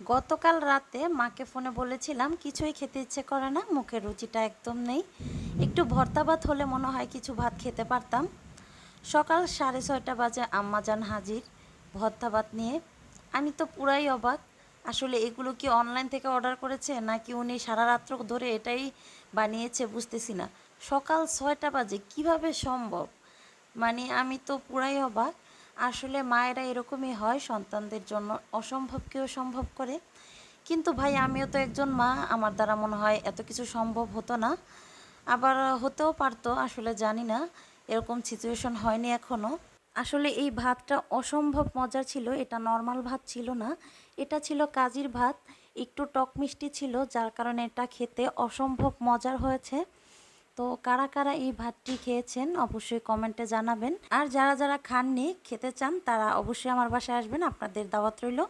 গতকাল রাতে মাকে ফোনে বলেছিলাম কিছুই খেতে ইচ্ছে করে না, মুখের রুচিটা একদম নেই। একটু ভর্তা ভাত হলে মনে হয় কিছু ভাত খেতে পারতাম। সকাল 6:30 বাজে আম্মাজান হাজির ভর্তা ভাত নিয়ে। আমি তো পুরাই অবাক। আসলে এগুলো কি অনলাইন থেকে অর্ডার করেছে নাকি উনি সারা রাত্র ধরে এটাই বানিয়েছে বুঝতেছি না। সকাল 6টা বাজে কিভাবে সম্ভব? মানে আমি তো পুরাই অবাক। আসলে মায়েরা এরকমই হয়, সন্তানদের জন্য অসম্ভবকেও সম্ভব করে। কিন্তু ভাই আমিও তো একজন মা, আমার দ্বারা মনে হয় এত কিছু সম্ভব হতো না। আবার হতেও পারতো, আসলে জানি না, এরকম সিচুয়েশন হয়নি এখনও। আসলে এই ভাতটা অসম্ভব মজার ছিল, এটা নর্মাল ভাত ছিল না, এটা ছিল কাজির ভাত। একটু টক মিষ্টি ছিল, যার কারণে এটা খেতে অসম্ভব মজার হয়েছে। তো কারা কারা এই ভাতটি খেয়েছেন অবশ্যই কমেন্টে জানাবেন। আর যারা যারা খাননি, খেতে চান, তারা অবশ্যই আমার বাসায় আসবেন, আপনাদের দাওয়াত রইল।